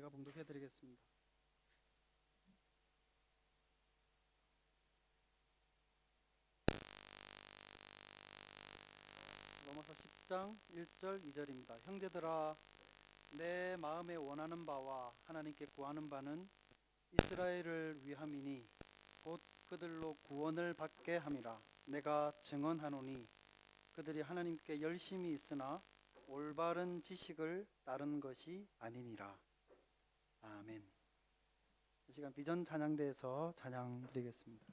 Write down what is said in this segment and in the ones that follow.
제가 봉독해 드리겠습니다. 로마서 10장 1절 2절입니다. 형제들아, 내 마음에 원하는 바와 하나님께 구하는 바는 이스라엘을 위함이니 곧 그들로 구원을 받게 함이라. 내가 증언하노니 그들이 하나님께 열심히 있으나 올바른 지식을 따른 것이 아니니라. 아멘. 이 시간 비전 찬양대에서 찬양 드리겠습니다.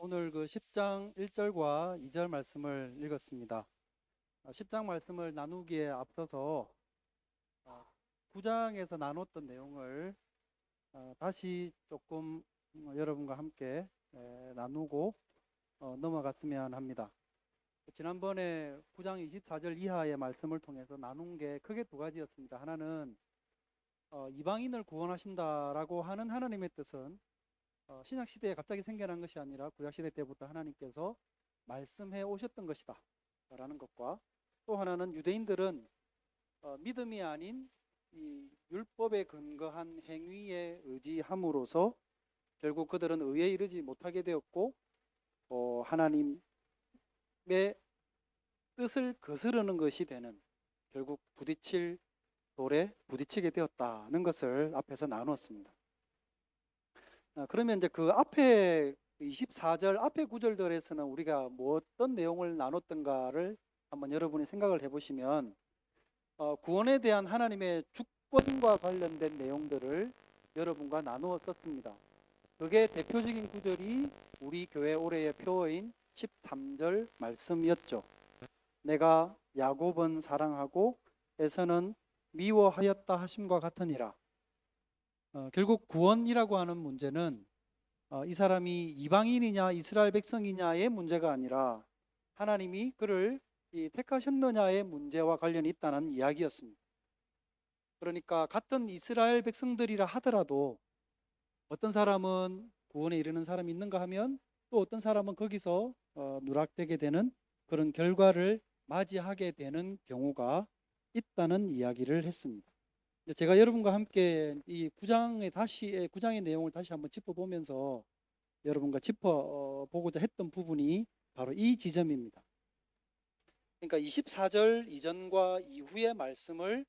오늘 그 10장 1절과 2절 말씀을 읽었습니다. 10장 말씀을 나누기에 앞서서 9장에서 나눴던 내용을 다시 조금 여러분과 함께 나누고 넘어갔으면 합니다. 지난번에 9장 24절 이하의 말씀을 통해서 나눈 게 크게 두 가지였습니다. 하나는 이방인을 구원하신다라고 하는 하나님의 뜻은 신약시대에 갑자기 생겨난 것이 아니라 구약시대 때부터 하나님께서 말씀해 오셨던 것이다 라는 것과, 또 하나는 유대인들은 믿음이 아닌 이 율법에 근거한 행위에 의지함으로써 결국 그들은 의에 이르지 못하게 되었고 하나님의 뜻을 거스르는 것이 되는, 결국 부딪힐 돌에 부딪히게 되었다는 것을 앞에서 나누었습니다. 그러면 이제 그 앞에 24절 앞에 구절들에서는 우리가 뭐 어떤 내용을 나눴던가를 한번 여러분이 생각을 해보시면 구원에 대한 하나님의 주권과 관련된 내용들을 여러분과 나누었었습니다. 그게 대표적인 구절이 우리 교회 올해의 표어인 13절 말씀이었죠. 내가 야곱은 사랑하고 에서는 미워하였다 하심과 같으니라. 결국 구원이라고 하는 문제는 이 사람이 이방인이냐 이스라엘 백성이냐의 문제가 아니라 하나님이 그를 택하셨느냐의 문제와 관련이 있다는 이야기였습니다. 그러니까 같은 이스라엘 백성들이라 하더라도 어떤 사람은 구원에 이르는 사람이 있는가 하면 또 어떤 사람은 거기서 누락되게 되는 그런 결과를 맞이하게 되는 경우가 있다는 이야기를 했습니다. 제가 여러분과 함께 이 9장의 내용을 다시 한번 짚어보면서 여러분과 짚어보고자 했던 부분이 바로 이 지점입니다. 그러니까 24절 이전과 이후의 말씀을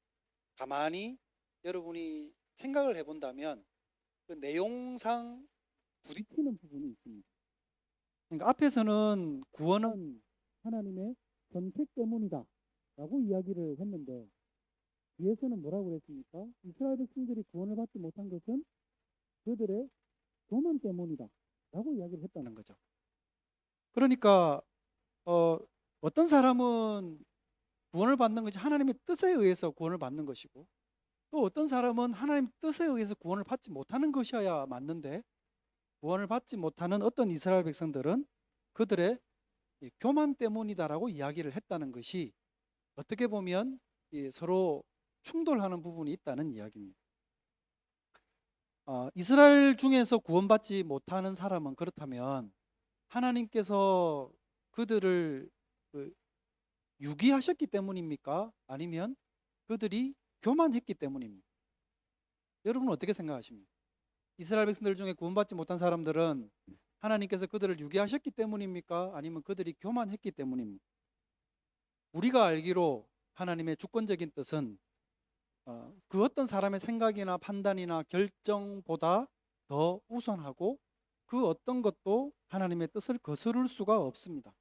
가만히 여러분이 생각을 해본다면 그 내용상 부딪히는 부분이 있습니다. 그러니까 앞에서는 구원은 하나님의 선택 때문이다 라고 이야기를 했는데, 뒤에서는 뭐라고 그랬습니까? 이스라엘 백성들이 구원을 받지 못한 것은 그들의 교만 때문이다 라고 이야기를 했다는 거죠. 그러니까 어떤 사람은 구원을 받는 것이 하나님의 뜻에 의해서 구원을 받는 것이고, 또 어떤 사람은 하나님 뜻에 의해서 구원을 받지 못하는 것이어야 맞는데, 구원을 받지 못하는 어떤 이스라엘 백성들은 그들의 교만 때문이다라고 이야기를 했다는 것이 어떻게 보면 서로 충돌하는 부분이 있다는 이야기입니다. 이스라엘 중에서 구원받지 못하는 사람은 그렇다면 하나님께서 그들을 유기하셨기 때문입니까? 아니면 그들이 교만했기 때문입니까? 여러분은 어떻게 생각하십니까? 이스라엘 백성들 중에 구원받지 못한 사람들은 하나님께서 그들을 유기하셨기 때문입니까? 아니면 그들이 교만했기 때문입니까? 우리가 알기로 하나님의 주권적인 뜻은 그 어떤 사람의 생각이나 판단이나 결정보다 더 우선하고 그 어떤 것도 하나님의 뜻을 거스를 수가 없습니다.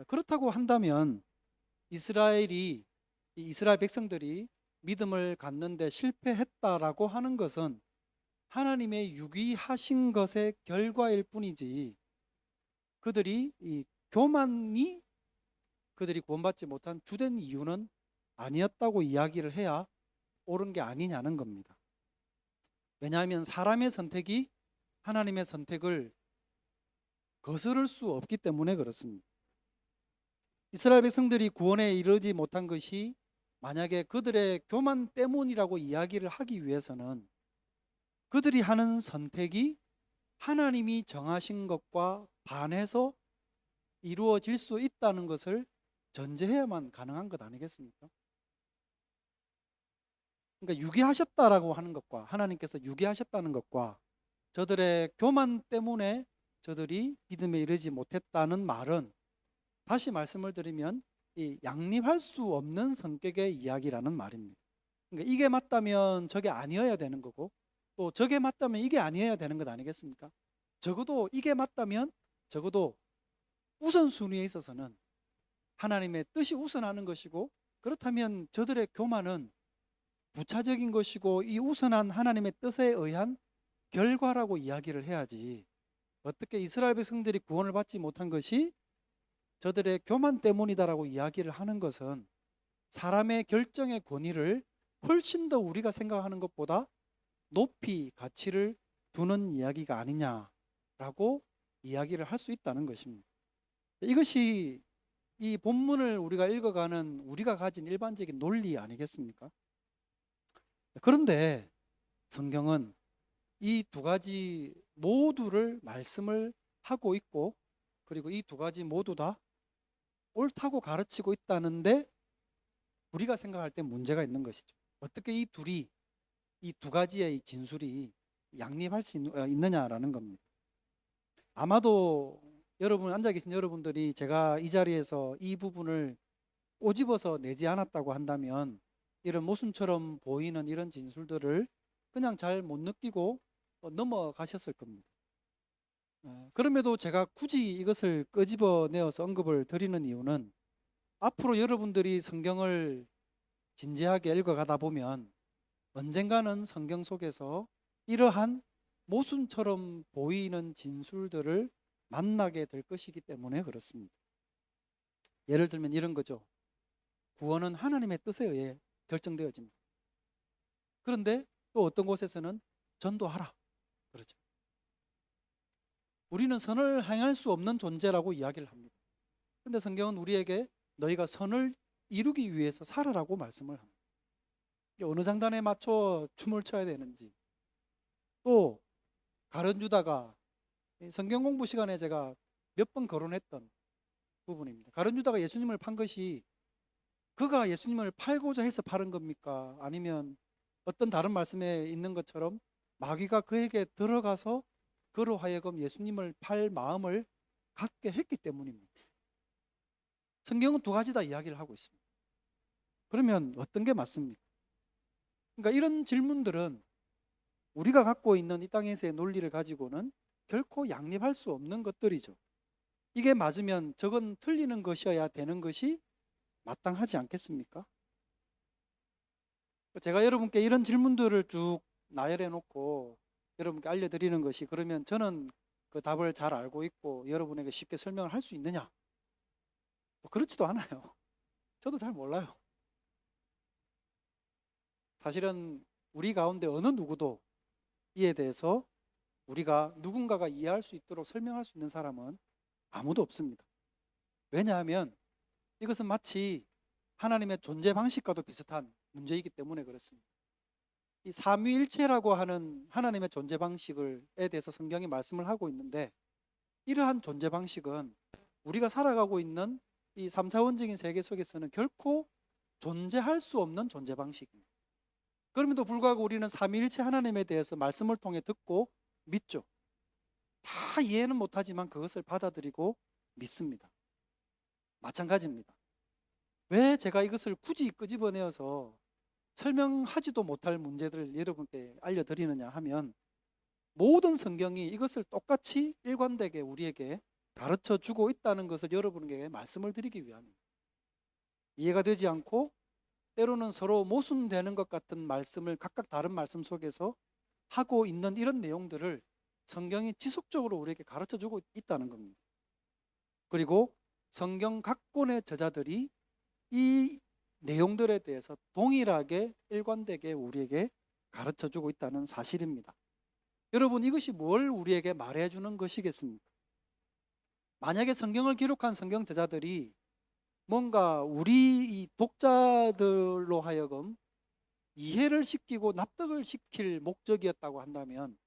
그렇다고 한다면 이스라엘 백성들이 믿음을 갖는데 실패했다라고 하는 것은 하나님의 유기하신 것의 결과일 뿐이지, 그들이 이 교만이 그들이 구원받지 못한 주된 이유는 아니었다고 이야기를 해야 옳은 게 아니냐는 겁니다. 왜냐하면 사람의 선택이 하나님의 선택을 거스를 수 없기 때문에 그렇습니다. 이스라엘 백성들이 구원에 이르지 못한 것이 만약에 그들의 교만 때문이라고 이야기를 하기 위해서는 그들이 하는 선택이 하나님이 정하신 것과 반해서 이루어질 수 있다는 것을 전제해야만 가능한 것 아니겠습니까? 그러니까 유기하셨다라고 하는 것과, 하나님께서 유기하셨다는 것과 저들의 교만 때문에 저들이 믿음에 이르지 못했다는 말은, 다시 말씀을 드리면 이 양립할 수 없는 성격의 이야기라는 말입니다. 그러니까 이게 맞다면 저게 아니어야 되는 거고, 또 저게 맞다면 이게 아니어야 되는 것 아니겠습니까? 적어도 이게 맞다면 적어도 우선순위에 있어서는 하나님의 뜻이 우선하는 것이고, 그렇다면 저들의 교만은 부차적인 것이고 이 우선한 하나님의 뜻에 의한 결과라고 이야기를 해야지, 어떻게 이스라엘 백성들이 구원을 받지 못한 것이 저들의 교만 때문이다라고 이야기를 하는 것은 사람의 결정의 권위를 훨씬 더 우리가 생각하는 것보다 높이 가치를 두는 이야기가 아니냐라고 이야기를 할 수 있다는 것입니다. 이것이 이 본문을 우리가 읽어가는 우리가 가진 일반적인 논리 아니겠습니까? 그런데 성경은 이 두 가지 모두를 말씀을 하고 있고, 그리고 이 두 가지 모두 다 옳다고 가르치고 있다는데 우리가 생각할 때 문제가 있는 것이죠. 어떻게 이 둘이, 이 두 가지의 이 진술이 양립할 수 있느냐라는 겁니다. 아마도 여러분, 앉아 계신 여러분들이 제가 이 자리에서 이 부분을 꼬집어서 내지 않았다고 한다면 이런 모순처럼 보이는 이런 진술들을 그냥 잘 못 느끼고 넘어가셨을 겁니다. 그럼에도 제가 굳이 이것을 끄집어내어서 언급을 드리는 이유는 앞으로 여러분들이 성경을 진지하게 읽어가다 보면 언젠가는 성경 속에서 이러한 모순처럼 보이는 진술들을 만나게 될 것이기 때문에 그렇습니다. 예를 들면 이런 거죠. 구원은 하나님의 뜻에 의해 결정되어집니다. 그런데 또 어떤 곳에서는 전도하라 그러죠. 우리는 선을 행할 수 없는 존재라고 이야기를 합니다. 그런데 성경은 우리에게 너희가 선을 이루기 위해서 살아라고 말씀을 합니다. 어느 장단에 맞춰 춤을 춰야 되는지, 또 가룟 유다가 성경 공부 시간에 제가 몇 번 거론했던 부분입니다. 가룟 유다가 예수님을 판 것이 그가 예수님을 팔고자 해서 팔은 겁니까? 아니면 어떤 다른 말씀에 있는 것처럼 마귀가 그에게 들어가서 그로 하여금 예수님을 팔 마음을 갖게 했기 때문입니다. 성경은 두 가지 다 이야기를 하고 있습니다. 그러면 어떤 게 맞습니까? 그러니까 이런 질문들은 우리가 갖고 있는 이 땅에서의 논리를 가지고는 결코 양립할 수 없는 것들이죠. 이게 맞으면 저건 틀리는 것이어야 되는 것이 마땅하지 않겠습니까? 제가 여러분께 이런 질문들을 쭉 나열해 놓고 여러분께 알려드리는 것이, 그러면 저는 그 답을 잘 알고 있고 여러분에게 쉽게 설명을 할 수 있느냐? 그렇지도 않아요. 저도 잘 몰라요. 사실은 우리 가운데 어느 누구도 이에 대해서 우리가 누군가가 이해할 수 있도록 설명할 수 있는 사람은 아무도 없습니다. 왜냐하면 이것은 마치 하나님의 존재 방식과도 비슷한 문제이기 때문에 그렇습니다. 이 삼위일체라고 하는 하나님의 존재 방식에 대해서 성경이 말씀을 하고 있는데, 이러한 존재 방식은 우리가 살아가고 있는 이 3차원적인 세계 속에서는 결코 존재할 수 없는 존재 방식입니다. 그럼에도 불구하고 우리는 삼위일체 하나님에 대해서 말씀을 통해 듣고 믿죠. 다 이해는 못하지만 그것을 받아들이고 믿습니다. 마찬가지입니다. 왜 제가 이것을 굳이 끄집어내어서 설명하지도 못할 문제들을 여러분께 알려드리느냐 하면, 모든 성경이 이것을 똑같이 일관되게 우리에게 가르쳐 주고 있다는 것을 여러분에게 말씀을 드리기 위함입니다. 이해가 되지 않고 때로는 서로 모순되는 것 같은 말씀을 각각 다른 말씀 속에서 하고 있는 이런 내용들을 성경이 지속적으로 우리에게 가르쳐 주고 있다는 겁니다. 그리고 성경 각 권의 저자들이 이 내용들에 대해서 동일하게 일관되게 우리에게 가르쳐 주고 있다는 사실입니다. 여러분, 이것이 뭘 우리에게 말해주는 것이겠습니까? 만약에 성경을 기록한 성경 저자들이 뭔가 우리 이 독자들로 하여금 이해를 시키고 납득을 시킬 목적이었다고 한다면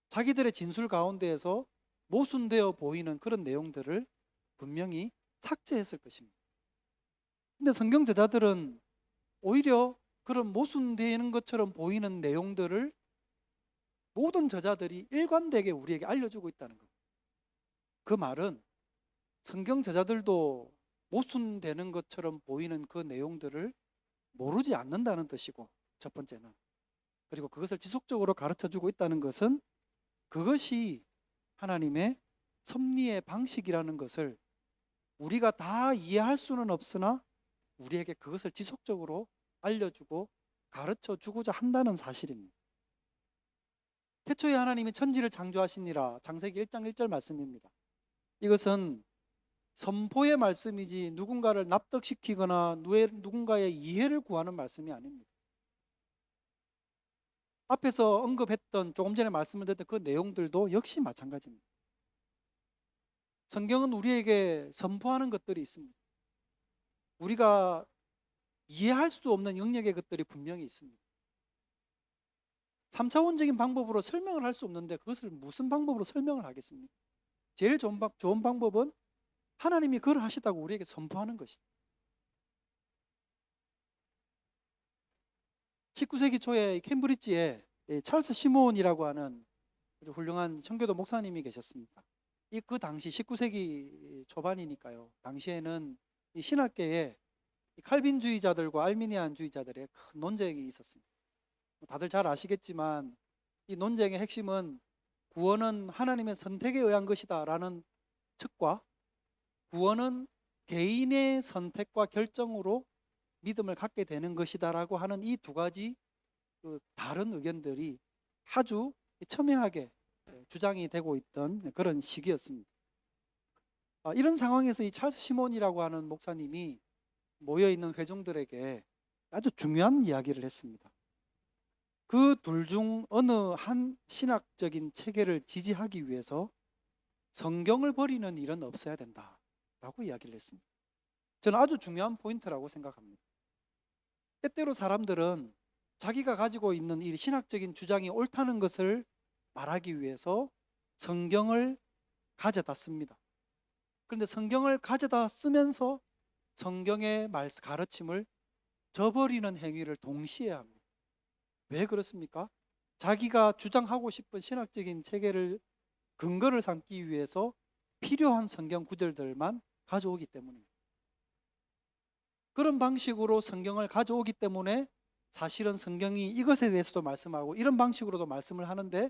자기들의 진술 가운데에서 모순되어 보이는 그런 내용들을 분명히 삭제했을 것입니다. 근데 성경 저자들은 오히려 그런 모순되는 것처럼 보이는 내용들을 모든 저자들이 일관되게 우리에게 알려주고 있다는 겁니다. 그 말은 성경 저자들도 모순되는 것처럼 보이는 그 내용들을 모르지 않는다는 뜻이고, 첫 번째는, 그리고 그것을 지속적으로 가르쳐주고 있다는 것은 그것이 하나님의 섭리의 방식이라는 것을 우리가 다 이해할 수는 없으나 우리에게 그것을 지속적으로 알려주고 가르쳐주고자 한다는 사실입니다. 태초에 하나님이 천지를 창조하시니라. 창세기 1장 1절 말씀입니다. 이것은 선포의 말씀이지 누군가를 납득시키거나 누군가의 이해를 구하는 말씀이 아닙니다. 앞에서 언급했던 조금 전에 말씀을 드렸던 그 내용들도 역시 마찬가지입니다. 성경은 우리에게 선포하는 것들이 있습니다. 우리가 이해할 수 없는 영역의 것들이 분명히 있습니다. 3차원적인 방법으로 설명을 할 수 없는데 그것을 무슨 방법으로 설명을 하겠습니까? 제일 좋은 방법은 하나님이 그걸 하시다고 우리에게 선포하는 것이죠. 19세기 초에 캠브리지에 찰스 시몬이라고 하는 아주 훌륭한 청교도 목사님이 계셨습니다. 그 당시 19세기 초반이니까요. 당시에는 이 신학계에 칼빈주의자들과 알미니안주의자들의 큰 논쟁이 있었습니다. 다들 잘 아시겠지만 이 논쟁의 핵심은 구원은 하나님의 선택에 의한 것이다 라는 측과 구원은 개인의 선택과 결정으로 믿음을 갖게 되는 것이다 라고 하는 이 두 가지 다른 의견들이 아주 첨예하게 주장이 되고 있던 그런 시기였습니다. 이런 상황에서 이 찰스 시몬이라고 하는 목사님이 모여있는 회중들에게 아주 중요한 이야기를 했습니다. 그 둘 중 어느 한 신학적인 체계를 지지하기 위해서 성경을 버리는 일은 없어야 된다라고 이야기를 했습니다. 저는 아주 중요한 포인트라고 생각합니다. 때때로 사람들은 자기가 가지고 있는 이 신학적인 주장이 옳다는 것을 말하기 위해서 성경을 가져다 씁니다. 그런데 성경을 가져다 쓰면서 성경의 가르침을 저버리는 행위를 동시에 합니다. 왜 그렇습니까? 자기가 주장하고 싶은 신학적인 체계를 근거를 삼기 위해서 필요한 성경 구절들만 가져오기 때문입니다. 그런 방식으로 성경을 가져오기 때문에 사실은 성경이 이것에 대해서도 말씀하고 이런 방식으로도 말씀을 하는데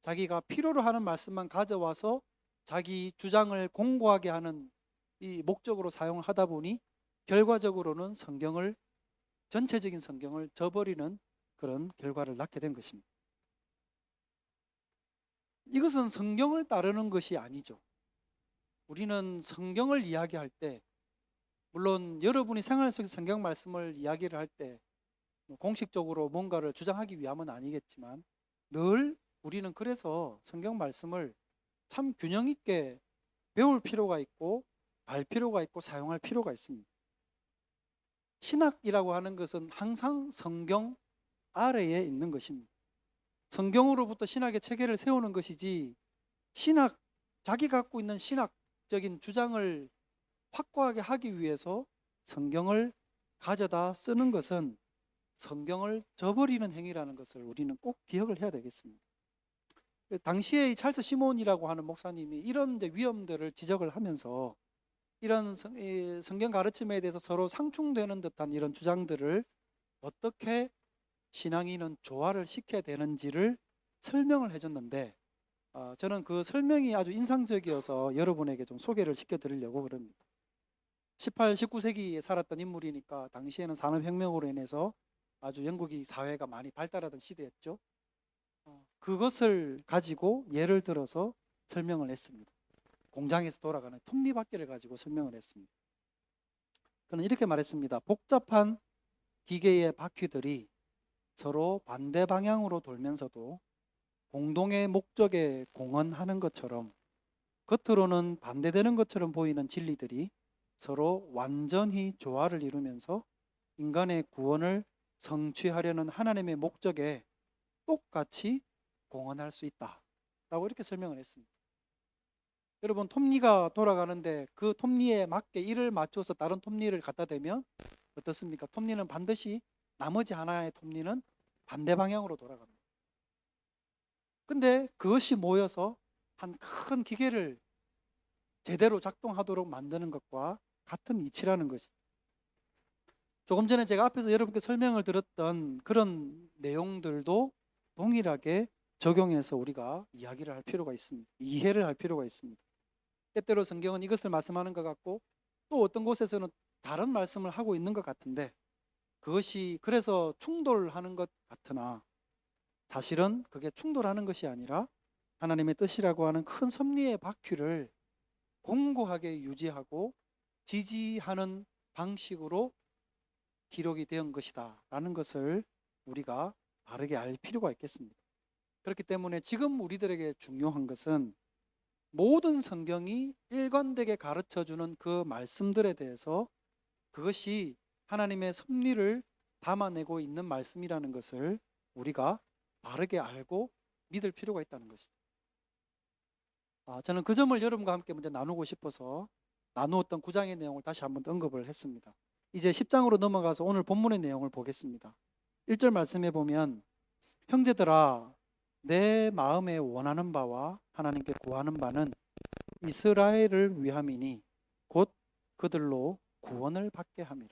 자기가 필요로 하는 말씀만 가져와서 자기 주장을 공고하게 하는 이 목적으로 사용을 하다 보니 결과적으로는 전체적인 성경을 저버리는 그런 결과를 낳게 된 것입니다. 이것은 성경을 따르는 것이 아니죠. 우리는 성경을 이야기할 때 물론 여러분이 생활 속에서 성경 말씀을 이야기를 할 때 공식적으로 뭔가를 주장하기 위함은 아니겠지만 늘 우리는 그래서 성경 말씀을 참 균형 있게 배울 필요가 있고 알 필요가 있고 사용할 필요가 있습니다. 신학이라고 하는 것은 항상 성경 아래에 있는 것입니다. 성경으로부터 신학의 체계를 세우는 것이지 자기가 갖고 있는 신학적인 주장을 확고하게 하기 위해서 성경을 가져다 쓰는 것은 성경을 저버리는 행위라는 것을 우리는 꼭 기억을 해야 되겠습니다. 당시에 이 찰스 시몬이라고 하는 목사님이 이런 위험들을 지적을 하면서 이런 성경 가르침에 대해서 서로 상충되는 듯한 이런 주장들을 어떻게 신앙인은 조화를 시켜야 되는지를 설명을 해줬는데 저는 그 설명이 아주 인상적이어서 여러분에게 좀 소개를 시켜드리려고 그럽니다. 18, 19세기에 살았던 인물이니까 당시에는 산업혁명으로 인해서 아주 영국이 사회가 많이 발달하던 시대였죠. 그것을 가지고 예를 들어서 설명을 했습니다. 공장에서 돌아가는 톱니바퀴를 가지고 설명을 했습니다. 그는 이렇게 말했습니다. 복잡한 기계의 바퀴들이 서로 반대 방향으로 돌면서도 공동의 목적에 공헌하는 것처럼 겉으로는 반대되는 것처럼 보이는 진리들이 서로 완전히 조화를 이루면서 인간의 구원을 성취하려는 하나님의 목적에 똑같이 공헌할 수 있다라고 이렇게 설명을 했습니다. 여러분 톱니가 돌아가는데 그 톱니에 맞게 이를 맞춰서 다른 톱니를 갖다 대면 어떻습니까? 톱니는 반드시 나머지 하나의 톱니는 반대 방향으로 돌아갑니다. 근데 그것이 모여서 한 큰 기계를 제대로 작동하도록 만드는 것과 같은 이치라는 것이. 조금 전에 제가 앞에서 여러분께 설명을 드렸던 그런 내용들도 동일하게 적용해서 우리가 이야기를 할 필요가 있습니다. 이해를 할 필요가 있습니다. 때때로 성경은 이것을 말씀하는 것 같고 또 어떤 곳에서는 다른 말씀을 하고 있는 것 같은데 그것이 그래서 충돌하는 것 같으나 사실은 그게 충돌하는 것이 아니라 하나님의 뜻이라고 하는 큰 섭리의 바퀴를 공고하게 유지하고 지지하는 방식으로 기록이 된 것이다 라는 것을 우리가 바르게 알 필요가 있겠습니다. 그렇기 때문에 지금 우리들에게 중요한 것은 모든 성경이 일관되게 가르쳐주는 그 말씀들에 대해서 그것이 하나님의 섭리를 담아내고 있는 말씀이라는 것을 우리가 바르게 알고 믿을 필요가 있다는 것이죠. 저는 그 점을 여러분과 함께 먼저 나누고 싶어서 나누었던 9장의 내용을 다시 한번 언급을 했습니다. 이제 10장으로 넘어가서 오늘 본문의 내용을 보겠습니다. 1절 말씀에 보면 형제들아 내 마음에 원하는 바와 하나님께 구하는 바는 이스라엘을 위함이니 곧 그들로 구원을 받게 함이라.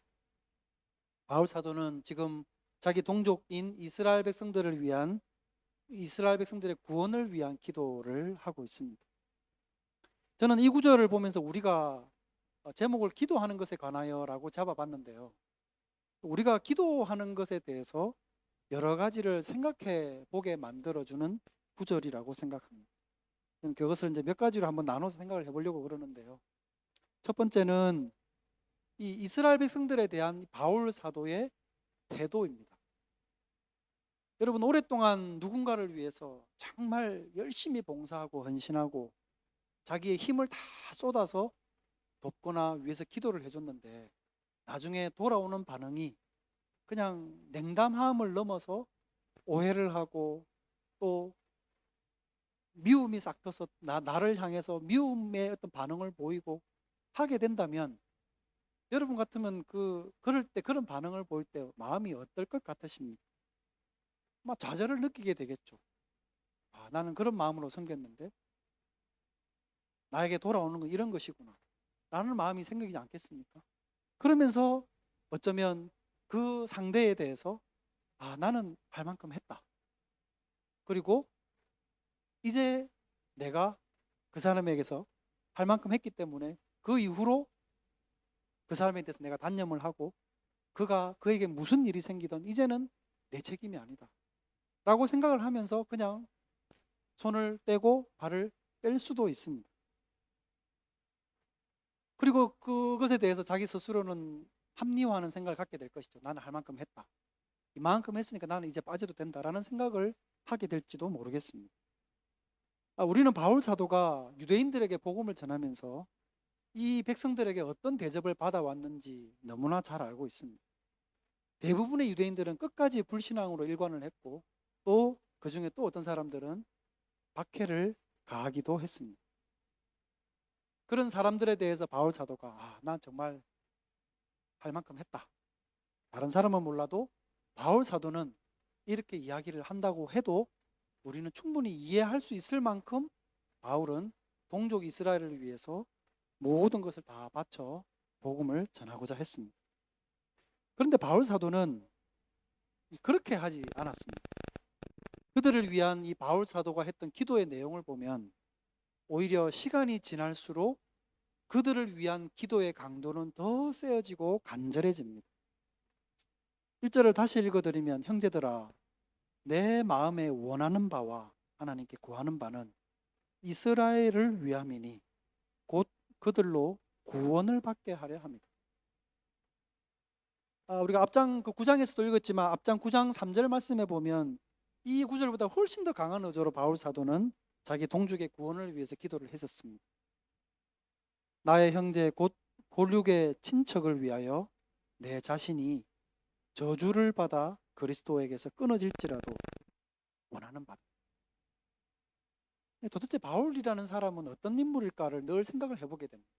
바울 사도는 지금 자기 동족인 이스라엘 백성들의 구원을 위한 기도를 하고 있습니다. 저는 이 구절을 보면서 우리가 제목을 기도하는 것에 관하여라고 잡아봤는데요. 우리가 기도하는 것에 대해서 여러 가지를 생각해 보게 만들어주는 구절이라고 생각합니다. 저는 그것을 이제 몇 가지로 한번 나눠서 생각을 해보려고 그러는데요. 첫 번째는 이 이스라엘 백성들에 대한 바울 사도의 태도입니다. 여러분 오랫동안 누군가를 위해서 정말 열심히 봉사하고 헌신하고 자기의 힘을 다 쏟아서 돕거나 위해서 기도를 해줬는데 나중에 돌아오는 반응이 그냥 냉담함을 넘어서 오해를 하고 또 미움이 싹 터서 나를 향해서 미움의 어떤 반응을 보이고 하게 된다면 여러분 같으면 그럴 때 그런 반응을 보일 때 마음이 어떨 것 같으십니까? 막 좌절을 느끼게 되겠죠. 나는 그런 마음으로 섬겼는데 나에게 돌아오는 건 이런 것이구나 라는 마음이 생기지 않겠습니까? 그러면서 어쩌면 그 상대에 대해서 나는 할 만큼 했다. 그리고 이제 내가 그 사람에게서 할 만큼 했기 때문에 그 이후로 그 사람에 대해서 내가 단념을 하고 그에게 무슨 일이 생기든 이제는 내 책임이 아니다 라고 생각을 하면서 그냥 손을 떼고 발을 뺄 수도 있습니다. 그리고 그것에 대해서 자기 스스로는 합리화하는 생각을 갖게 될 것이죠. 나는 할 만큼 했다. 이만큼 했으니까 나는 이제 빠져도 된다라는 생각을 하게 될지도 모르겠습니다. 우리는 바울 사도가 유대인들에게 복음을 전하면서 이 백성들에게 어떤 대접을 받아왔는지 너무나 잘 알고 있습니다. 대부분의 유대인들은 끝까지 불신앙으로 일관을 했고 또 그중에 또 어떤 사람들은 박해를 가하기도 했습니다. 그런 사람들에 대해서 바울 사도가 난 정말 할 만큼 했다. 다른 사람은 몰라도 바울 사도는 이렇게 이야기를 한다고 해도 우리는 충분히 이해할 수 있을 만큼 바울은 동족 이스라엘을 위해서 모든 것을 다 바쳐 복음을 전하고자 했습니다. 그런데 바울 사도는 그렇게 하지 않았습니다. 그들을 위한 이 바울 사도가 했던 기도의 내용을 보면 오히려 시간이 지날수록 그들을 위한 기도의 강도는 더 세어지고 간절해집니다. 1절을 다시 읽어드리면 형제들아 내 마음에 원하는 바와 하나님께 구하는 바는 이스라엘을 위함이니 곧 그들로 구원을 받게 하려 합니다. 우리가 앞장 9장에서도 읽었지만 앞장 9장 3절 말씀에 보면 이 구절보다 훨씬 더 강한 어조로 바울 사도는 자기 동족의 구원을 위해서 기도를 했었습니다. 나의 형제 곧 골육의 친척을 위하여 내 자신이 저주를 받아 그리스도에게서 끊어질지라도 원하는 바. 도대체 바울이라는 사람은 어떤 인물일까를 늘 생각을 해보게 됩니다.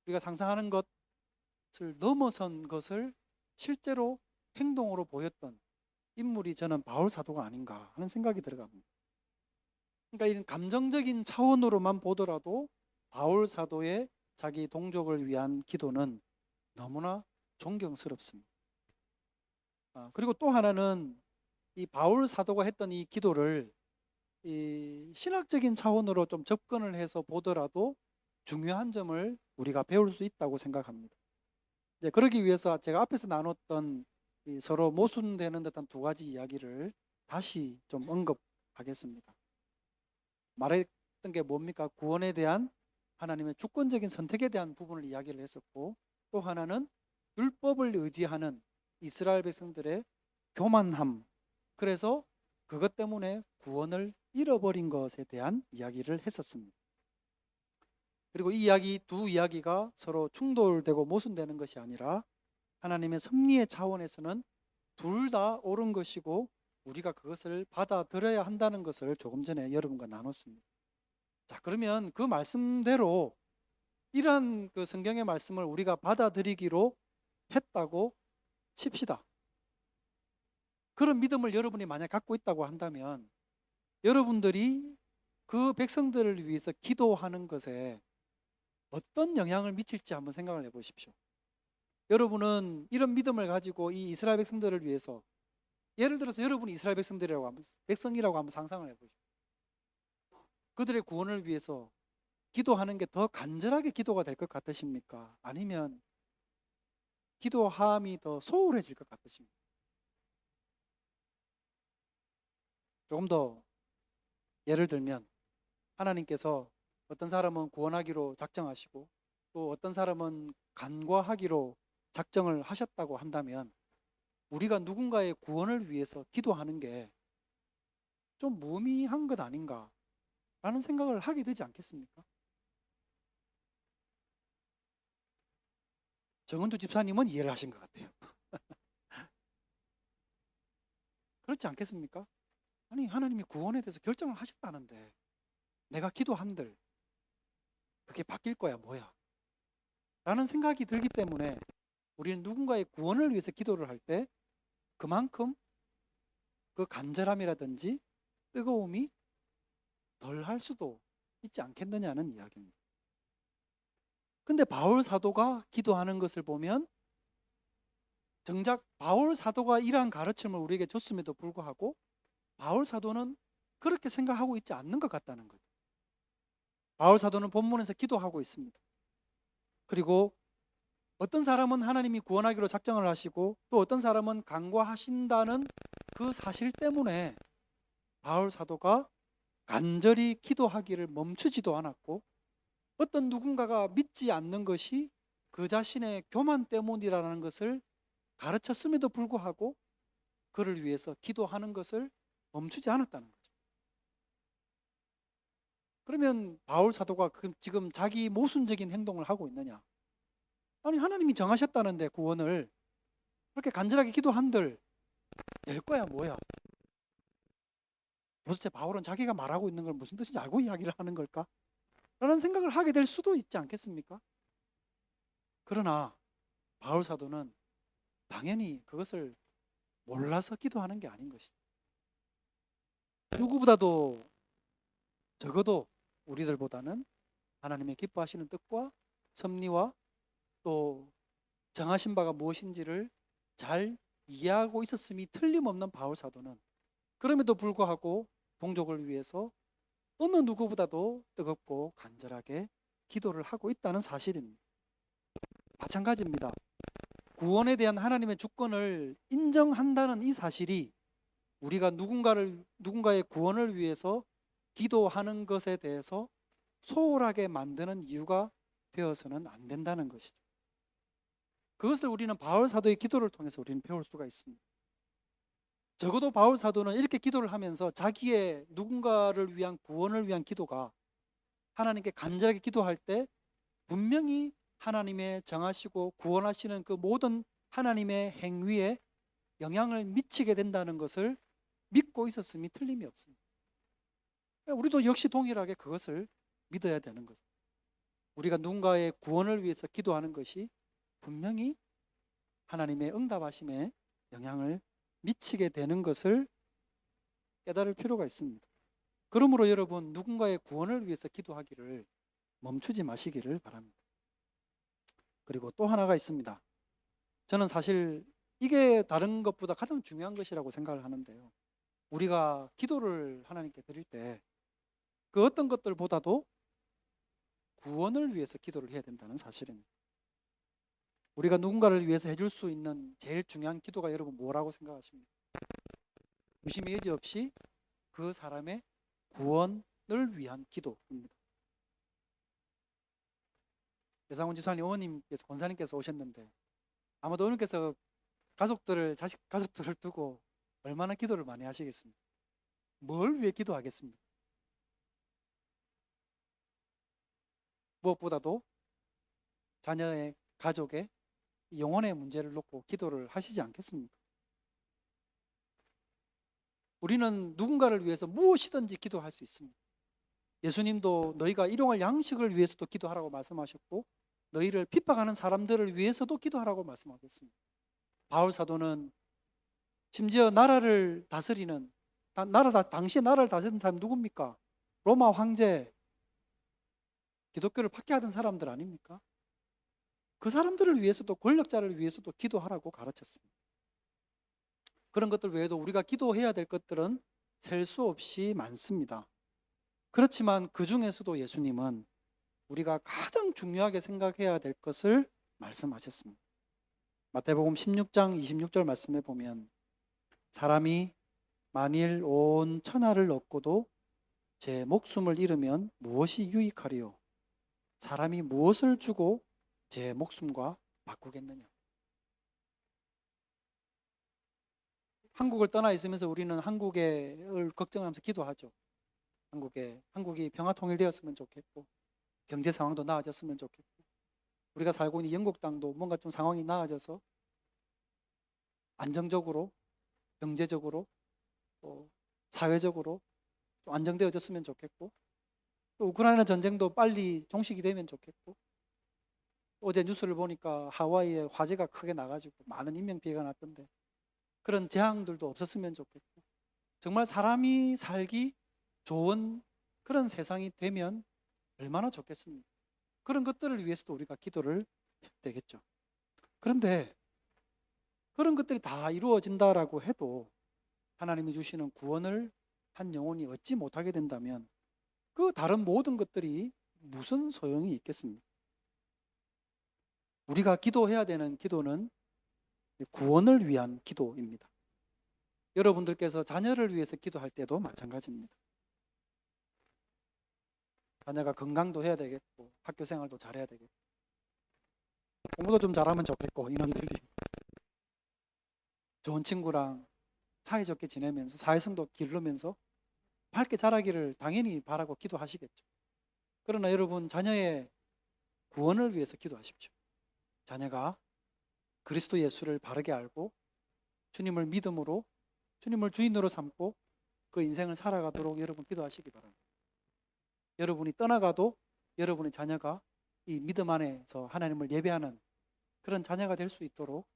우리가 상상하는 것을 넘어선 것을 실제로 행동으로 보였던 인물이 저는 바울 사도가 아닌가 하는 생각이 들어갑니다. 그러니까 이런 감정적인 차원으로만 보더라도 바울 사도의 자기 동족을 위한 기도는 너무나 존경스럽습니다. 그리고 또 하나는 이 바울 사도가 했던 이 기도를 이 신학적인 차원으로 좀 접근을 해서 보더라도 중요한 점을 우리가 배울 수 있다고 생각합니다. 이제 그러기 위해서 제가 앞에서 나눴던 서로 모순되는 듯한 두 가지 이야기를 다시 좀 언급하겠습니다. 말했던 게 뭡니까? 구원에 대한 하나님의 주권적인 선택에 대한 부분을 이야기를 했었고, 또 하나는 율법을 의지하는 이스라엘 백성들의 교만함, 그래서 그것 때문에 구원을 잃어버린 것에 대한 이야기를 했었습니다. 그리고 이 이야기, 두 이야기가 서로 충돌되고 모순되는 것이 아니라 하나님의 섭리의 차원에서는 둘 다 옳은 것이고 우리가 그것을 받아들여야 한다는 것을 조금 전에 여러분과 나눴습니다. 자, 그러면 그 말씀대로 이러한 그 성경의 말씀을 우리가 받아들이기로 했다고 칩시다. 그런 믿음을 여러분이 만약 갖고 있다고 한다면 여러분들이 그 백성들을 위해서 기도하는 것에 어떤 영향을 미칠지 한번 생각을 해보십시오. 여러분은 이런 믿음을 가지고 이 이스라엘 백성들을 위해서, 예를 들어서 여러분이 이스라엘 백성이라고 한번 상상을 해보십시오. 그들의 구원을 위해서 기도하는 게 더 간절하게 기도가 될 것 같으십니까? 아니면 기도함이 더 소홀해질 것 같으십니까? 조금 더 예를 들면 하나님께서 어떤 사람은 구원하기로 작정하시고 또 어떤 사람은 간과하기로 작정을 하셨다고 한다면 우리가 누군가의 구원을 위해서 기도하는 게 좀 무의미한 것 아닌가 라는 생각을 하게 되지 않겠습니까? 정은주 집사님은 이해를 하신 것 같아요. 그렇지 않겠습니까? 아니, 하나님이 구원에 대해서 결정을 하셨다는데 내가 기도한들 그게 바뀔 거야 뭐야 라는 생각이 들기 때문에 우리는 누군가의 구원을 위해서 기도를 할 때 그만큼 그 간절함이라든지 뜨거움이 덜 할 수도 있지 않겠느냐는 이야기입니다. 근데 바울 사도가 기도하는 것을 보면 정작 바울 사도가 이러한 가르침을 우리에게 줬음에도 불구하고 바울 사도는 그렇게 생각하고 있지 않는 것 같다는 거죠. 바울 사도는 본문에서 기도하고 있습니다. 그리고 어떤 사람은 하나님이 구원하기로 작정을 하시고 또 어떤 사람은 간과하신다는 그 사실 때문에 바울 사도가 간절히 기도하기를 멈추지도 않았고 어떤 누군가가 믿지 않는 것이 그 자신의 교만 때문이라는 것을 가르쳤음에도 불구하고 그를 위해서 기도하는 것을 멈추지 않았다는 거죠. 그러면 바울 사도가 지금 자기 모순적인 행동을 하고 있느냐? 아니, 하나님이 정하셨다는데 구원을 그렇게 간절하게 기도한들 될 거야 뭐야? 도대체 바울은 자기가 말하고 있는 걸 무슨 뜻인지 알고 이야기를 하는 걸까? 라는 생각을 하게 될 수도 있지 않겠습니까? 그러나 바울 사도는 당연히 그것을 몰라서 기도하는 게 아닌 것이죠. 누구보다도 적어도 우리들보다는 하나님의 기뻐하시는 뜻과 섭리와 또 정하신 바가 무엇인지를 잘 이해하고 있었음이 틀림없는 바울 사도는 그럼에도 불구하고 동족을 위해서 어느 누구보다도 뜨겁고 간절하게 기도를 하고 있다는 사실입니다. 마찬가지입니다. 구원에 대한 하나님의 주권을 인정한다는 이 사실이 우리가 누군가의 구원을 위해서 기도하는 것에 대해서 소홀하게 만드는 이유가 되어서는 안 된다는 것이죠. 그것을 우리는 바울 사도의 기도를 통해서 우리는 배울 수가 있습니다. 적어도 바울 사도는 이렇게 기도를 하면서 자기의 누군가를 위한 구원을 위한 기도가 하나님께 간절하게 기도할 때 분명히 하나님의 정하시고 구원하시는 그 모든 하나님의 행위에 영향을 미치게 된다는 것을 믿고 있었음이 틀림이 없습니다. 우리도 역시 동일하게 그것을 믿어야 되는 거죠. 우리가 누군가의 구원을 위해서 기도하는 것이 분명히 하나님의 응답하심에 영향을 미치게 되는 것을 깨달을 필요가 있습니다. 그러므로 여러분, 누군가의 구원을 위해서 기도하기를 멈추지 마시기를 바랍니다. 그리고 또 하나가 있습니다. 저는 사실 이게 다른 것보다 가장 중요한 것이라고 생각을 하는데요. 우리가 기도를 하나님께 드릴 때 그 어떤 것들보다도 구원을 위해서 기도를 해야 된다는 사실입니다. 우리가 누군가를 위해서 해줄 수 있는 제일 중요한 기도가 여러분 뭐라고 생각하십니까? 의심의 여지 없이 그 사람의 구원을 위한 기도입니다. 배상훈 지사님 어머님께서 권사님께서 오셨는데 아마도 어머님께서 가족들을 두고 얼마나 기도를 많이 하시겠습니까? 뭘 위해 기도하겠습니까? 무엇보다도 자녀의 가족의 영혼의 문제를 놓고 기도를 하시지 않겠습니까? 우리는 누군가를 위해서 무엇이든지 기도할 수 있습니다. 예수님도 너희가 일용할 양식을 위해서도 기도하라고 말씀하셨고 너희를 핍박하는 사람들을 위해서도 기도하라고 말씀하셨습니다. 바울 사도는 심지어 나라를 다스리는 당시에 나라를 다스리는 사람이 누굽니까? 로마 황제, 기독교를 박해하던 사람들 아닙니까? 그 사람들을 위해서도 권력자를 위해서도 기도하라고 가르쳤습니다. 그런 것들 외에도 우리가 기도해야 될 것들은 셀 수 없이 많습니다. 그렇지만 그 중에서도 예수님은 우리가 가장 중요하게 생각해야 될 것을 말씀하셨습니다. 마태복음 16장 26절 말씀에 보면 사람이 만일 온 천하를 얻고도 제 목숨을 잃으면 무엇이 유익하리요? 사람이 무엇을 주고 제 목숨과 바꾸겠느냐? 한국을 떠나 있으면서 우리는 한국을 걱정하면서 기도하죠. 한국이 평화 통일되었으면 좋겠고 경제 상황도 나아졌으면 좋겠고 우리가 살고 있는 영국 땅도 뭔가 좀 상황이 나아져서 안정적으로 경제적으로 또 사회적으로 좀 안정되어졌으면 좋겠고 또 우크라이나 전쟁도 빨리 종식이 되면 좋겠고 어제 뉴스를 보니까 하와이에 화재가 크게 나가지고 많은 인명피해가 났던데 그런 재앙들도 없었으면 좋겠고 정말 사람이 살기 좋은 그런 세상이 되면 얼마나 좋겠습니까? 그런 것들을 위해서도 우리가 기도를 해야 되겠죠. 그런데 그런 것들이 다 이루어진다라고 해도 하나님이 주시는 구원을 한 영혼이 얻지 못하게 된다면 그 다른 모든 것들이 무슨 소용이 있겠습니까? 우리가 기도해야 되는 기도는 구원을 위한 기도입니다. 여러분들께서 자녀를 위해서 기도할 때도 마찬가지입니다. 자녀가 건강도 해야 되겠고 학교 생활도 잘해야 되겠고 공부도 좀 잘하면 좋겠고 이놈들이 좋은 친구랑 사이좋게 지내면서 사회성도 기르면서 밝게 자라기를 당연히 바라고 기도하시겠죠. 그러나 여러분 자녀의 구원을 위해서 기도하십시오. 자녀가 그리스도 예수를 바르게 알고 주님을 믿음으로 주님을 주인으로 삼고 그 인생을 살아가도록 여러분 기도하시기 바랍니다. 여러분이 떠나가도 여러분의 자녀가 이 믿음 안에서 하나님을 예배하는 그런 자녀가 될 수 있도록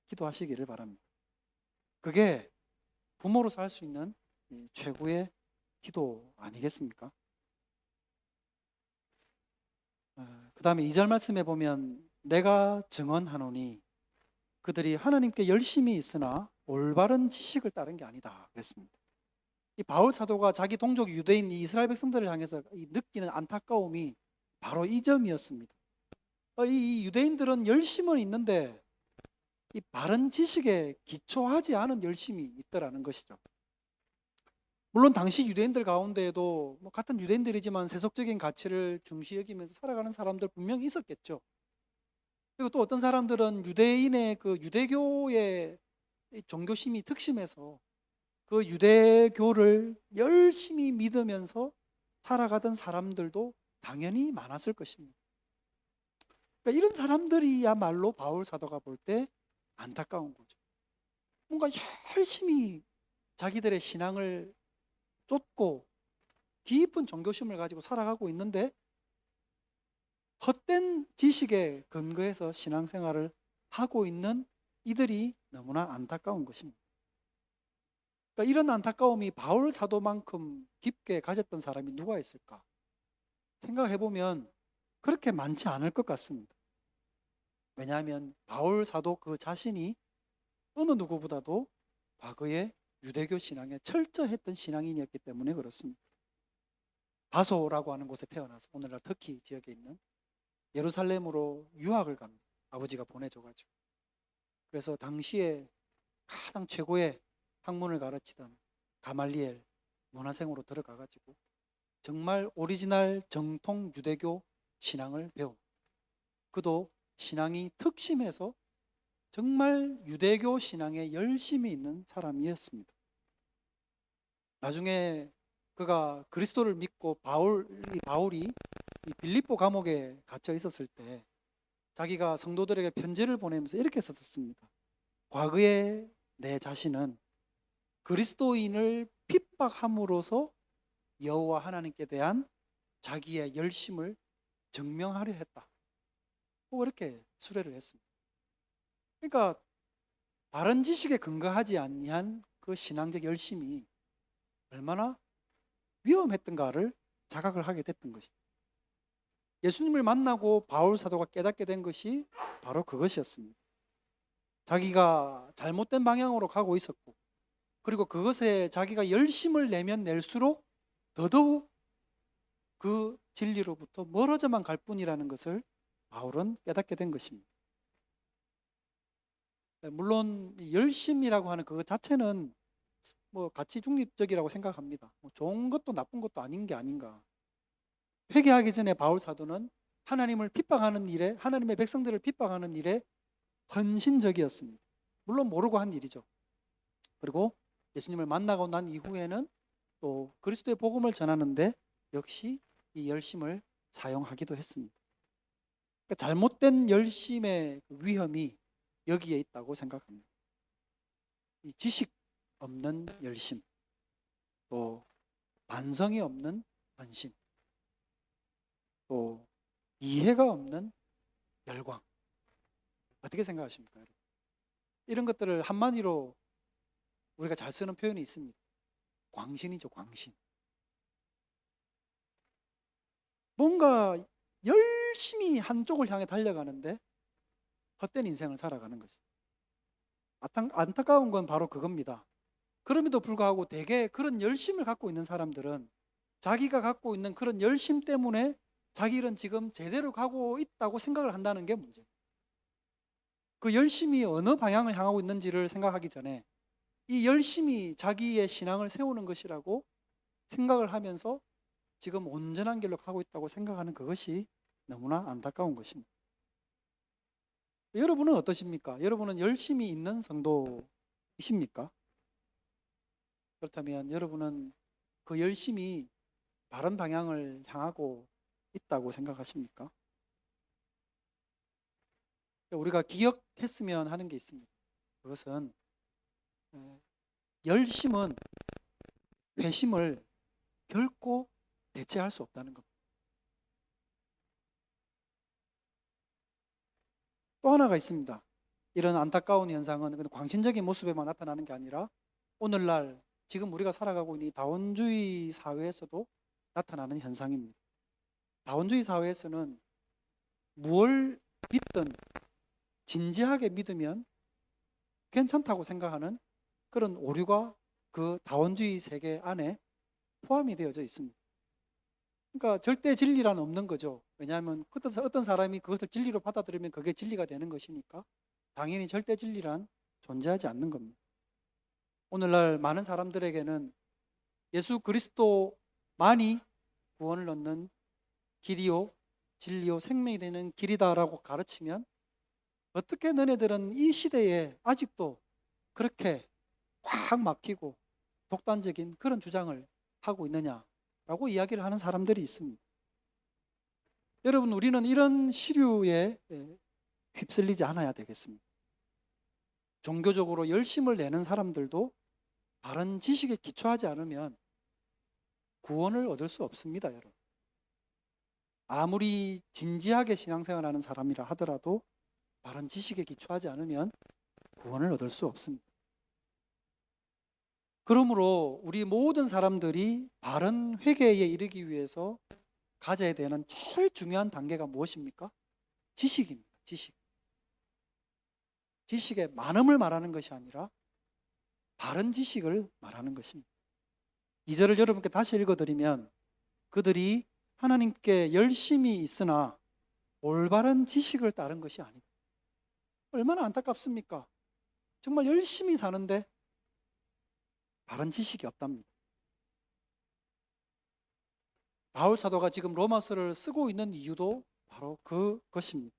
기도하시기를 바랍니다. 그게 부모로서 할 수 있는 최고의 기도 아니겠습니까? 그 다음에 2절 말씀에 보면 내가 증언하노니 그들이 하나님께 열심히 있으나 올바른 지식을 따른 게 아니다 그랬습니다. 이 바울 사도가 자기 동족 유대인 이스라엘 백성들을 향해서 느끼는 안타까움이 바로 이 점이었습니다. 이 유대인들은 열심은 있는데 이 바른 지식에 기초하지 않은 열심이 있더라는 것이죠. 물론 당시 유대인들 가운데에도 같은 유대인들이지만 세속적인 가치를 중시 여기면서 살아가는 사람들 분명히 있었겠죠. 그리고 또 어떤 사람들은 유대인의 그 유대교의 종교심이 특심해서 그 유대교를 열심히 믿으면서 살아가던 사람들도 당연히 많았을 것입니다. 그러니까 이런 사람들이야말로 바울 사도가 볼 때 안타까운 거죠. 뭔가 열심히 자기들의 신앙을 쫓고 깊은 종교심을 가지고 살아가고 있는데 헛된 지식에 근거해서 신앙생활을 하고 있는 이들이 너무나 안타까운 것입니다. 그러니까 이런 안타까움이 바울 사도만큼 깊게 가졌던 사람이 누가 있을까? 생각해보면 그렇게 많지 않을 것 같습니다. 왜냐하면 바울 사도 그 자신이 어느 누구보다도 과거에 유대교 신앙에 철저했던 신앙인이었기 때문에 그렇습니다. 다소라고 하는 곳에 태어나서 오늘날 터키 지역에 있는 예루살렘으로 유학을 갑니다. 아버지가 보내줘가지고. 그래서 당시에 가장 최고의 학문을 가르치던 가말리엘 문화생으로 들어가가지고 정말 오리지널 정통 유대교 신앙을 배운, 그도 신앙이 특심해서 정말 유대교 신앙에 열심히 있는 사람이었습니다. 나중에 그가 그리스도를 믿고 바울이 이 빌립보 감옥에 갇혀 있었을 때 자기가 성도들에게 편지를 보내면서 이렇게 썼습니다. 과거에 내 자신은 그리스도인을 핍박함으로써 여호와 하나님께 대한 자기의 열심을 증명하려 했다. 이렇게 수레를 했습니다. 그러니까 바른 지식에 근거하지 아니한 그 신앙적 열심이 얼마나 위험했던가를 자각을 하게 됐던 것이죠. 예수님을 만나고 바울 사도가 깨닫게 된 것이 바로 그것이었습니다. 자기가 잘못된 방향으로 가고 있었고, 그리고 그것에 자기가 열심을 내면 낼수록 더더욱 그 진리로부터 멀어져만 갈 뿐이라는 것을 바울은 깨닫게 된 것입니다. 물론 열심이라고 하는 그것 자체는 뭐 가치 중립적이라고 생각합니다. 뭐 좋은 것도 나쁜 것도 아닌 게 아닌가. 회개하기 전에 바울 사도는 하나님을 핍박하는 일에, 하나님의 백성들을 핍박하는 일에 헌신적이었습니다. 물론 모르고 한 일이죠. 그리고 예수님을 만나고 난 이후에는 또 그리스도의 복음을 전하는데 역시 이 열심을 사용하기도 했습니다. 그러니까 잘못된 열심의 위험이 여기에 있다고 생각합니다. 이 지식 없는 열심, 또 반성이 없는 헌신, 또 이해가 없는 열광. 어떻게 생각하십니까, 여러분? 이런 것들을 한마디로 우리가 잘 쓰는 표현이 있습니다. 광신이죠, 광신. 뭔가 열심히 한쪽을 향해 달려가는데 헛된 인생을 살아가는 것이죠. 안타까운 건 바로 그겁니다. 그럼에도 불구하고 대개 그런 열심을 갖고 있는 사람들은 자기가 갖고 있는 그런 열심 때문에 자기 일은 지금 제대로 가고 있다고 생각을 한다는 게 문제예요. 그 열심이 어느 방향을 향하고 있는지를 생각하기 전에 이 열심이 자기의 신앙을 세우는 것이라고 생각을 하면서 지금 온전한 길로 가고 있다고 생각하는 그것이 너무나 안타까운 것입니다. 여러분은 어떠십니까? 여러분은 열심히 있는 성도이십니까? 그렇다면 여러분은 그 열심이 바른 방향을 향하고 있다고 생각하십니까? 우리가 기억했으면 하는 게 있습니다. 그것은 열심은 회심을 결코 대체할 수 없다는 겁니다. 또 하나가 있습니다. 이런 안타까운 현상은 광신적인 모습에만 나타나는 게 아니라 오늘날 지금 우리가 살아가고 있는 이 다원주의 사회에서도 나타나는 현상입니다. 다원주의 사회에서는 무엇을 믿든 진지하게 믿으면 괜찮다고 생각하는 그런 오류가 그 다원주의 세계 안에 포함이 되어져 있습니다. 그러니까 절대 진리란 없는 거죠. 왜냐하면 어떤 사람이 그것을 진리로 받아들이면 그게 진리가 되는 것이니까 당연히 절대 진리란 존재하지 않는 겁니다. 오늘날 많은 사람들에게는 예수 그리스도만이 구원을 얻는 길이요, 진리요, 생명이 되는 길이다라고 가르치면 어떻게 너네들은 이 시대에 아직도 그렇게 확 막히고 독단적인 그런 주장을 하고 있느냐라고 이야기를 하는 사람들이 있습니다. 여러분, 우리는 이런 시류에 휩쓸리지 않아야 되겠습니다. 종교적으로 열심을 내는 사람들도 바른 지식에 기초하지 않으면 구원을 얻을 수 없습니다, 여러분. 아무리 진지하게 신앙생활하는 사람이라 하더라도 바른 지식에 기초하지 않으면 구원을 얻을 수 없습니다. 그러므로 우리 모든 사람들이 바른 회개에 이르기 위해서 가져야 되는 제일 중요한 단계가 무엇입니까? 지식입니다. 지식. 지식의 많음을 말하는 것이 아니라 바른 지식을 말하는 것입니다. 2절을 여러분께 다시 읽어드리면 그들이 하나님께 열심히 있으나 올바른 지식을 따른 것이 아니다. 얼마나 안타깝습니까? 정말 열심히 사는데 바른 지식이 없답니다. 바울 사도가 지금 로마서를 쓰고 있는 이유도 바로 그것입니다.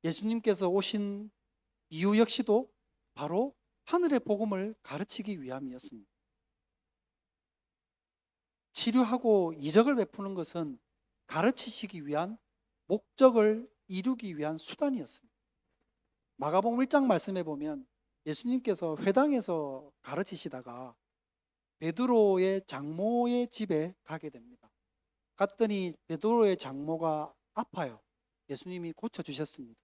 예수님께서 오신 이유 역시도 바로 하늘의 복음을 가르치기 위함이었습니다. 치료하고 이적을 베푸는 것은 가르치시기 위한 목적을 이루기 위한 수단이었습니다. 마가복음 1장 말씀에 보면 예수님께서 회당에서 가르치시다가 베드로의 장모의 집에 가게 됩니다. 갔더니 베드로의 장모가 아파요. 예수님이 고쳐주셨습니다.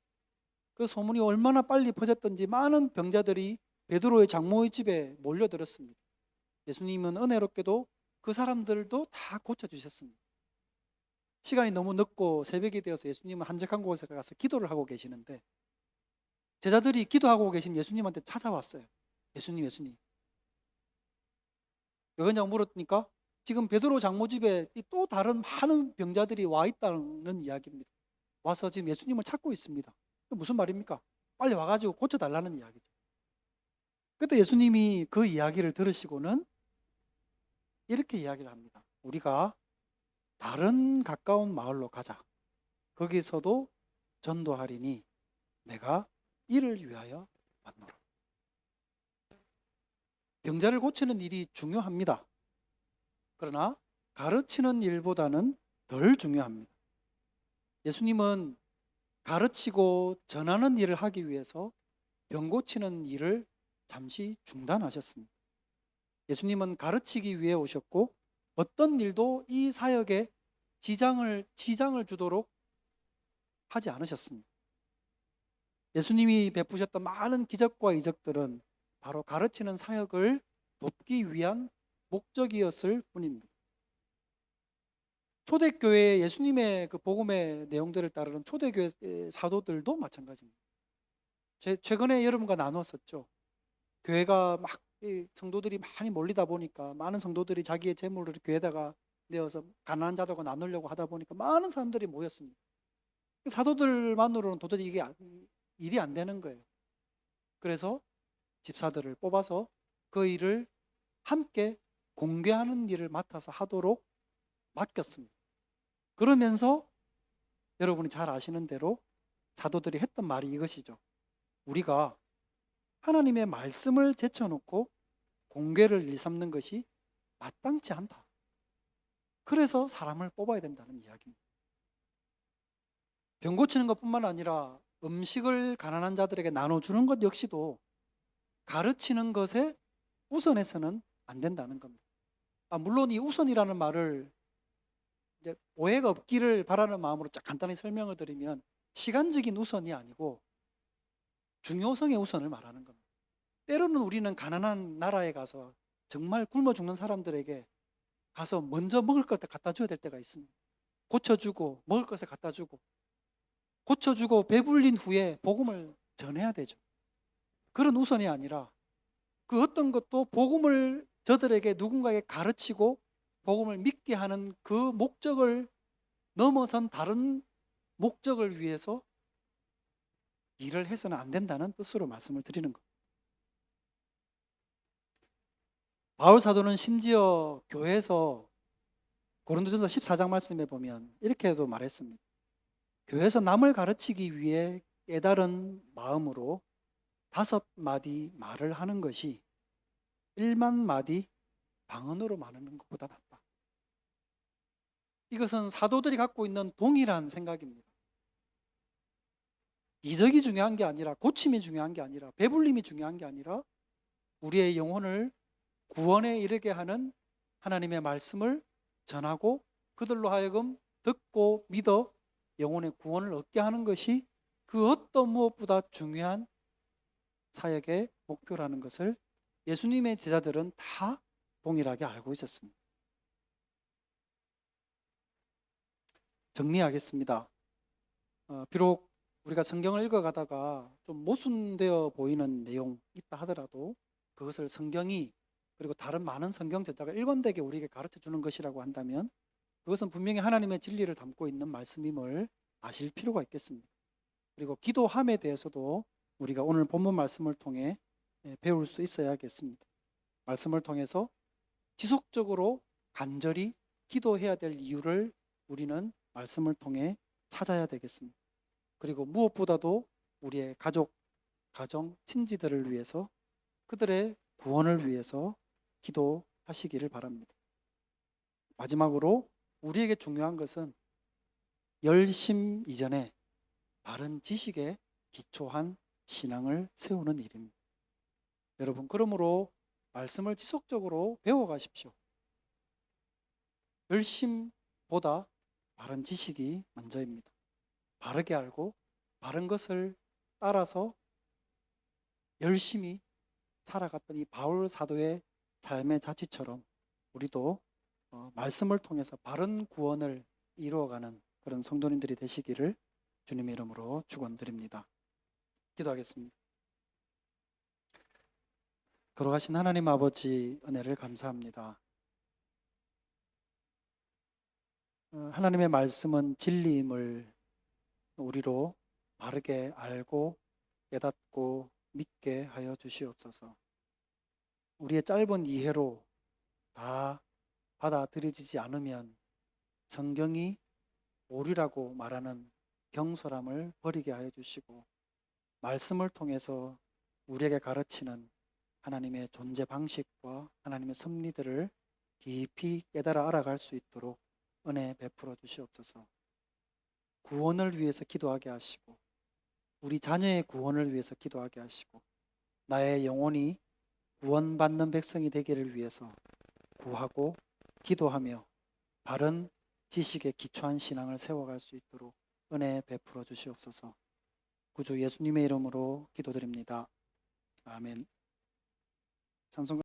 그 소문이 얼마나 빨리 퍼졌던지 많은 병자들이 베드로의 장모의 집에 몰려들었습니다. 예수님은 은혜롭게도 그 사람들도 다 고쳐주셨습니다. 시간이 너무 늦고 새벽이 되어서 예수님은 한적한 곳에 가서 기도를 하고 계시는데 제자들이 기도하고 계신 예수님한테 찾아왔어요. 예수님, 예수님. 왜 그러냐고 물었으니까 지금 베드로 장모 집에 또 다른 많은 병자들이 와 있다는 이야기입니다. 와서 지금 예수님을 찾고 있습니다. 무슨 말입니까? 빨리 와가지고 고쳐달라는 이야기죠. 그때 예수님이 그 이야기를 들으시고는 이렇게 이야기를 합니다. 우리가 다른 가까운 마을로 가자. 거기서도 전도하리니 내가 이를 위하여 왔노라. 병자를 고치는 일이 중요합니다. 그러나 가르치는 일보다는 덜 중요합니다. 예수님은 가르치고 전하는 일을 하기 위해서 병 고치는 일을 잠시 중단하셨습니다. 예수님은 가르치기 위해 오셨고 어떤 일도 이 사역에 지장을 주도록 하지 않으셨습니다. 예수님이 베푸셨던 많은 기적과 이적들은 바로 가르치는 사역을 돕기 위한 목적이었을 뿐입니다. 초대교회 예수님의 그 복음의 내용들을 따르는 초대교회 사도들도 마찬가지입니다. 최근에 여러분과 나눴었죠. 교회가 막 성도들이 많이 몰리다 보니까 많은 성도들이 자기의 재물을 교회에다가 내어서 가난한 자들과 나누려고 하다 보니까 많은 사람들이 모였습니다. 사도들만으로는 도저히 이게 일이 안 되는 거예요. 그래서 집사들을 뽑아서 그 일을 함께 공개하는 일을 맡아서 하도록 맡겼습니다. 그러면서 여러분이 잘 아시는 대로 사도들이 했던 말이 이것이죠. 우리가 하나님의 말씀을 제쳐놓고 공개를 일삼는 것이 마땅치 않다. 그래서 사람을 뽑아야 된다는 이야기입니다. 병 고치는 것뿐만 아니라 음식을 가난한 자들에게 나눠주는 것 역시도 가르치는 것에 우선해서는 안 된다는 겁니다. 물론 이 우선이라는 말을 이제 오해가 없기를 바라는 마음으로 간단히 설명을 드리면 시간적인 우선이 아니고 중요성의 우선을 말하는 겁니다. 때로는 우리는 가난한 나라에 가서 정말 굶어 죽는 사람들에게 가서 먼저 먹을 것을 갖다 줘야 될 때가 있습니다. 고쳐주고 먹을 것을 갖다 주고 고쳐주고 배불린 후에 복음을 전해야 되죠. 그런 우선이 아니라 그 어떤 것도 복음을 저들에게 누군가에게 가르치고 복음을 믿게 하는 그 목적을 넘어선 다른 목적을 위해서 일을 해서는 안 된다는 뜻으로 말씀을 드리는 겁니다. 바울 사도는 심지어 교회에서 고린도전서 14장 말씀에 보면 이렇게도 말했습니다. 교회에서 남을 가르치기 위해 깨달은 마음으로 5마디 말을 하는 것이 1만 마디 방언으로 말하는 것보다 낫다. 이것은 사도들이 갖고 있는 동일한 생각입니다. 이적이 중요한 게 아니라 고침이 중요한 게 아니라 배불림이 중요한 게 아니라 우리의 영혼을 구원에 이르게 하는 하나님의 말씀을 전하고 그들로 하여금 듣고 믿어 영혼의 구원을 얻게 하는 것이 그 어떤 무엇보다 중요한 사역의 목표라는 것을 예수님의 제자들은 다 동일하게 알고 있었습니다. 정리하겠습니다. 비록 우리가 성경을 읽어가다가 좀 모순되어 보이는 내용 있다 하더라도 그것을 성경이 그리고 다른 많은 성경 저자가 일관되게 우리에게 가르쳐 주는 것이라고 한다면 그것은 분명히 하나님의 진리를 담고 있는 말씀임을 아실 필요가 있겠습니다. 그리고 기도함에 대해서도 우리가 오늘 본문 말씀을 통해 배울 수 있어야겠습니다. 말씀을 통해서 지속적으로 간절히 기도해야 될 이유를 우리는 말씀을 통해 찾아야 되겠습니다. 그리고 무엇보다도 우리의 가족, 가정, 친지들을 위해서 그들의 구원을 위해서 기도하시기를 바랍니다. 마지막으로 우리에게 중요한 것은 열심 이전에 바른 지식에 기초한 신앙을 세우는 일입니다. 여러분, 그러므로 말씀을 지속적으로 배워가십시오. 열심보다 바른 지식이 먼저입니다. 바르게 알고 바른 것을 따라서 열심히 살아갔던 이 바울 사도의 삶의 자취처럼 우리도 말씀을 통해서 바른 구원을 이루어가는 그런 성도님들이 되시기를 주님의 이름으로 축원드립니다. 기도하겠습니다. 걸어가신 하나님 아버지 은혜를 감사합니다. 하나님의 말씀은 진리임을 우리로 바르게 알고 깨닫고 믿게 하여 주시옵소서. 우리의 짧은 이해로 다 받아들여지지 않으면 성경이 오류라고 말하는 경솔함을 버리게 하여 주시고 말씀을 통해서 우리에게 가르치는 하나님의 존재 방식과 하나님의 섭리들을 깊이 깨달아 알아갈 수 있도록 은혜 베풀어 주시옵소서. 구원을 위해서 기도하게 하시고 우리 자녀의 구원을 위해서 기도하게 하시고 나의 영혼이 구원받는 백성이 되기를 위해서 구하고 기도하며 바른 지식에 기초한 신앙을 세워갈 수 있도록 은혜 베풀어 주시옵소서. 구주 예수님의 이름으로 기도드립니다. 아멘. 찬송